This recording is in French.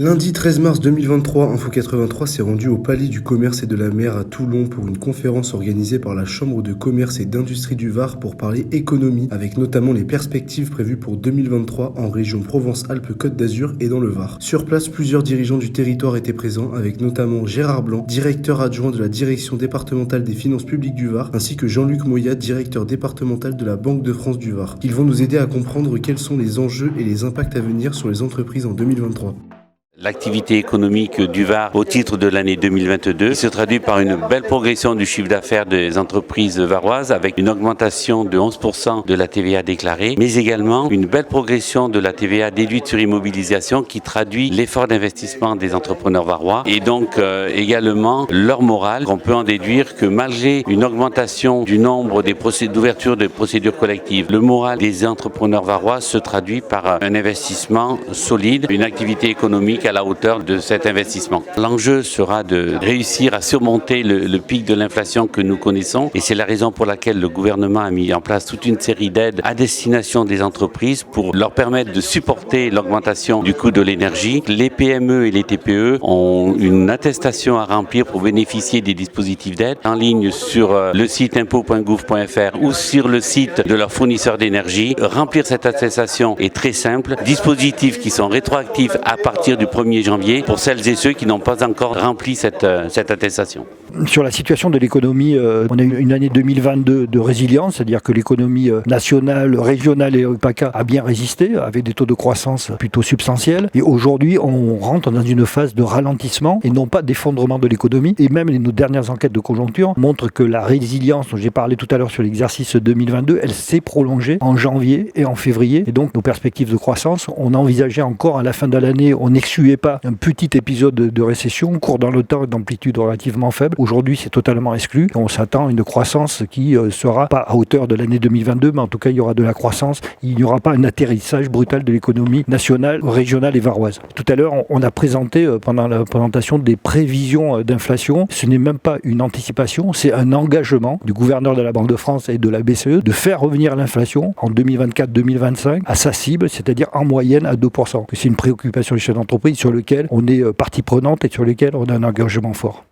Lundi 13 mars 2023, Info 83 s'est rendu au Palais du Commerce et de la Mer à Toulon pour une conférence organisée par la Chambre de commerce et d'industrie du Var pour parler économie, avec notamment les perspectives prévues pour 2023 en région Provence-Alpes-Côte d'Azur et dans le Var. Sur place, plusieurs dirigeants du territoire étaient présents, avec notamment Gérard Blanc, directeur adjoint de la direction départementale des finances publiques du Var, ainsi que Jean-Luc Moyat, directeur départemental de la Banque de France du Var. Ils vont nous aider à comprendre quels sont les enjeux et les impacts à venir sur les entreprises en 2023. L'activité économique du Var au titre de l'année 2022 se traduit par une belle progression du chiffre d'affaires des entreprises varoises avec une augmentation de 11% de la TVA déclarée, mais également une belle progression de la TVA déduite sur immobilisation qui traduit l'effort d'investissement des entrepreneurs varois et donc également leur morale. On peut en déduire que malgré une augmentation du nombre d'ouvertures de procédures collectives, le moral des entrepreneurs varois se traduit par un investissement solide, une activité économique à la hauteur de cet investissement. L'enjeu sera de réussir à surmonter le pic de l'inflation que nous connaissons et c'est la raison pour laquelle le gouvernement a mis en place toute une série d'aides à destination des entreprises pour leur permettre de supporter l'augmentation du coût de l'énergie. Les PME et les TPE ont une attestation à remplir pour bénéficier des dispositifs d'aide en ligne sur le site impôt.gouv.fr ou sur le site de leur fournisseur d'énergie. Remplir cette attestation est très simple. Dispositifs qui sont rétroactifs à partir du 1er janvier pour celles et ceux qui n'ont pas encore rempli cette attestation. Sur la situation de l'économie, on a eu une année 2022 de résilience, c'est-à-dire que l'économie nationale, régionale et PACA a bien résisté avec des taux de croissance plutôt substantiels. Et aujourd'hui, on rentre dans une phase de ralentissement et non pas d'effondrement de l'économie. Et même nos dernières enquêtes de conjoncture montrent que la résilience dont j'ai parlé tout à l'heure sur l'exercice 2022, elle s'est prolongée en janvier et en février. Et donc nos perspectives de croissance, on envisageait encore à la fin de l'année, on n'excluait pas un petit épisode de récession, court dans le temps et d'amplitude relativement faible. Aujourd'hui, c'est totalement exclu. On s'attend à une croissance qui sera pas à hauteur de l'année 2022, mais en tout cas, il y aura de la croissance. Il n'y aura pas un atterrissage brutal de l'économie nationale, régionale et varoise. Tout à l'heure, on a présenté pendant la présentation des prévisions d'inflation. Ce n'est même pas une anticipation, c'est un engagement du gouverneur de la Banque de France et de la BCE de faire revenir l'inflation en 2024-2025 à sa cible, c'est-à-dire en moyenne à 2%. C'est une préoccupation des chefs d'entreprise sur lequel on est partie prenante et sur lequel on a un engagement fort.